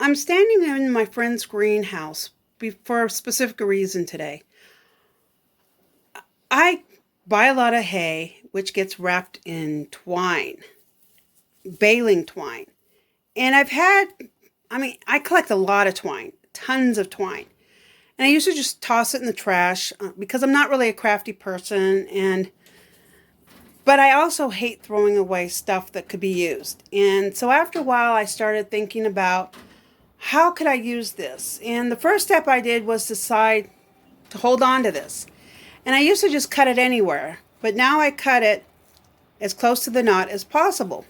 I'm standing in my friend's greenhouse for a specific reason today. I buy a lot of hay, which gets wrapped in twine, baling twine. And I collect a lot of twine, tons of twine. And I used to just toss it in the trash because I'm not really a crafty person. But I also hate throwing away stuff that could be used. And so after a while, I started thinking about how could I use this? And the first step I did was decide to hold on to this. And I used to just cut it anywhere, but now I cut it as close to the knot as possible.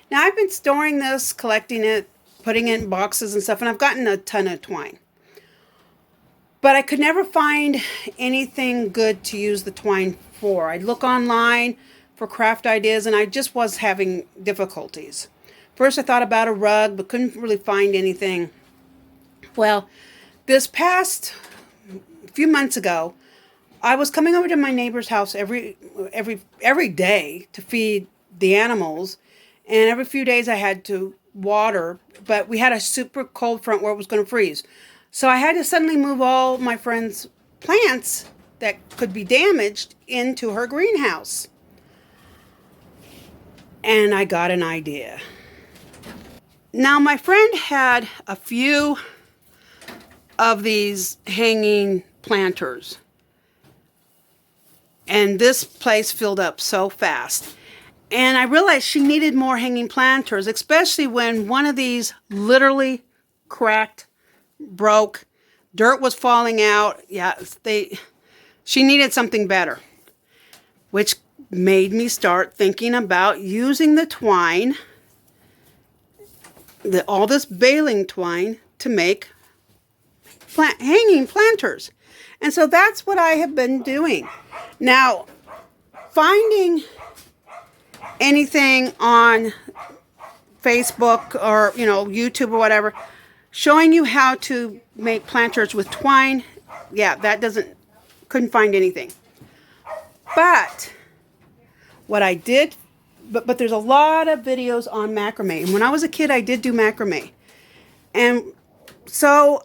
Now I've been storing this, collecting it, putting it in boxes and stuff, and I've gotten a ton of twine. But I could never find anything good to use the twine for. I'd look online for craft ideas, and I just was having difficulties. First I thought about a rug, but couldn't really find anything. Well, this past few months ago, I was coming over to my neighbor's house every day to feed the animals, and every few days I had to water, but we had a super cold front where it was going to freeze. So I had to suddenly move all my friend's plants that could be damaged into her greenhouse. And I got an idea. Now my friend had a few of these hanging planters. And this place filled up so fast. And I realized she needed more hanging planters, especially when one of these literally cracked, broke, dirt was falling out. Yeah, she needed something better, which made me start thinking about using the twine, all this baling twine, to make hanging planters. And so that's what I have been doing. Now, finding anything on Facebook or, YouTube or whatever, showing you how to make planters with twine, yeah, couldn't find anything. But what I did, but there's a lot of videos on macrame. And when I was a kid, I did do macrame. And so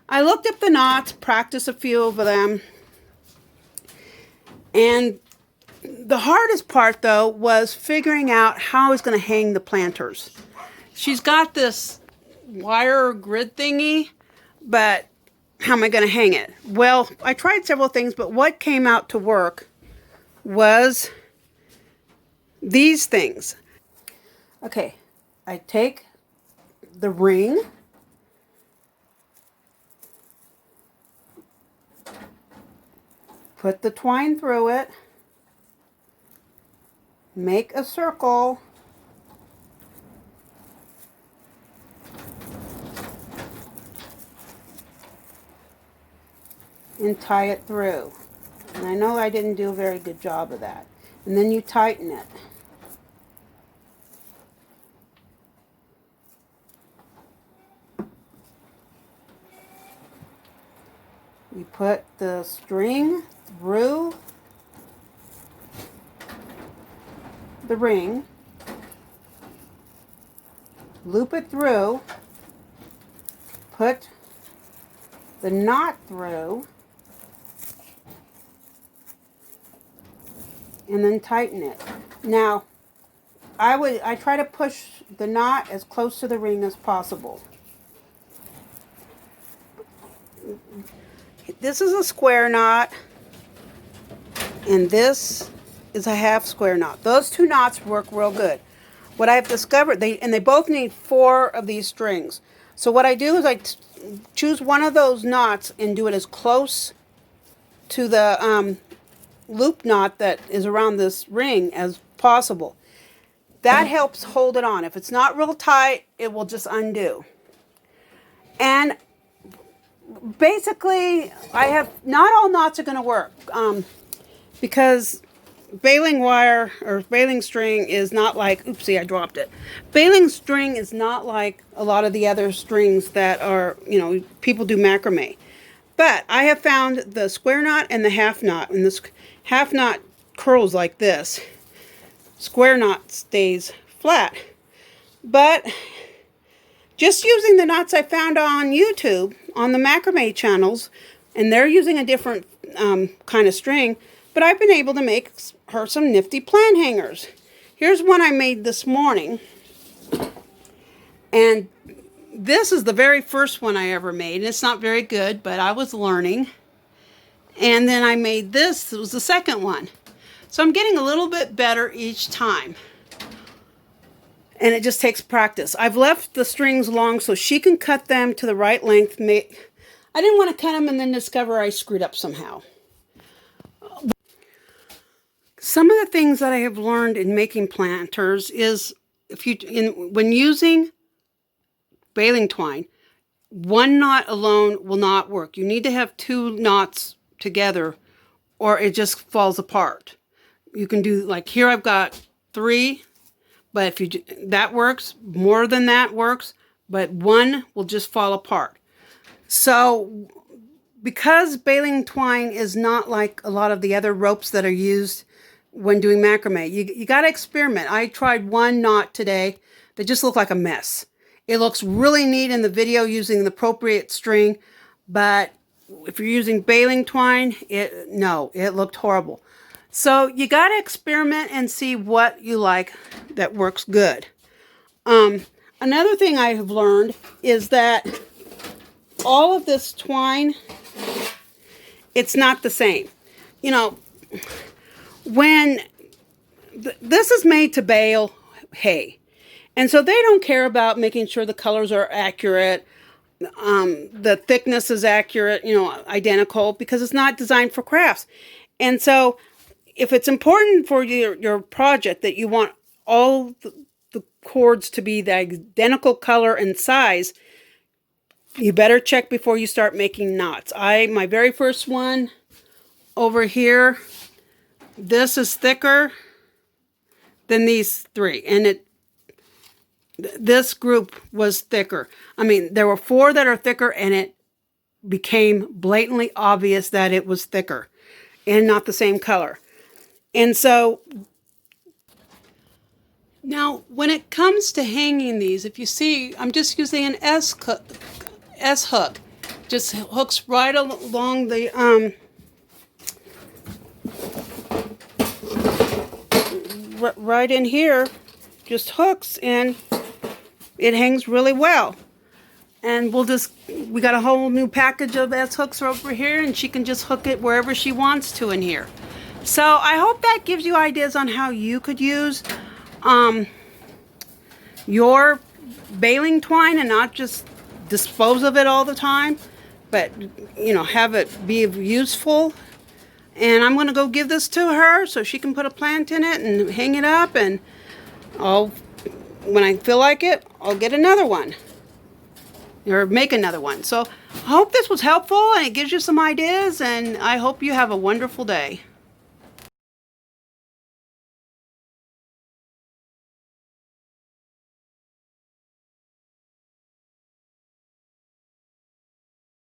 I looked up the knots, practiced a few of them. And the hardest part, though, was figuring out how I was going to hang the planters. She's got this wire grid thingy, but how am I going to hang it? Well, I tried several things, but what came out to work was these things. Okay, I take the ring, put the twine through it, make a circle, and tie it through. And I know I didn't do a very good job of that. And then you tighten it. You put the string through the ring, loop it through, put the knot through, and then tighten it. Now, I try to push the knot as close to the ring as possible. This is a square knot, and this is a half square knot. Those two knots work real good. What I've discovered, they both need 4 of these strings. So what I do is I choose one of those knots and do it as close to the loop knot that is around this ring as possible. That helps hold it on. If it's not real tight, it will just undo. And basically, not all knots are going to work because baling wire or baling string is not like, oopsie, I dropped it. Baling string is not like a lot of the other strings that are, people do macrame. But I have found the square knot and the half knot, and this half knot curls like this. Square knot stays flat. But just using the knots I found on YouTube on the macrame channels, and they're using a different kind of string, but I've been able to make her some nifty plant hangers. Here's one I made this morning, and this is the very first one I ever made, and it's not very good, but I was learning. And then I made this. It was the second one. So I'm getting a little bit better each time. And it just takes practice. I've left the strings long so she can cut them to the right length. I didn't want to cut them and then discover I screwed up somehow. Some of the things that I have learned in making planters is when using baling twine, one knot alone will not work. You need to have two knots together or it just falls apart. You can do, like here I've got 3, but if that works, more than that works, but one will just fall apart. So because baling twine is not like a lot of the other ropes that are used when doing macrame, you got to experiment. I tried one knot today that just looked like a mess. It looks really neat in the video using the appropriate string, but if you're using baling twine, it looked horrible. So you got to experiment and see what you like that works good. Another thing I have learned is that all of this twine, it's not the same. You know, when this is made to bale hay, and so they don't care about making sure the colors are accurate, the thickness is accurate, identical, because it's not designed for crafts. And so if it's important for your project that you want all the cords to be the identical color and size, you better check before you start making knots. My very first one over here, this is thicker than these 3, and this group was thicker. I mean, there were 4 that are thicker, and it became blatantly obvious that it was thicker and not the same color. And so now when it comes to hanging these, if you see, I'm just using an S hook. Just hooks right along the right in here, just hooks, and it hangs really well. And we got a whole new package of S hooks over here, and she can just hook it wherever she wants to in here. So I hope that gives you ideas on how you could use your baling twine and not just dispose of it all the time, but have it be useful. And I'm going to go give this to her so she can put a plant in it and hang it up, and when I feel like it, I'll get another one or make another one. So I hope this was helpful and it gives you some ideas, and I hope you have a wonderful day.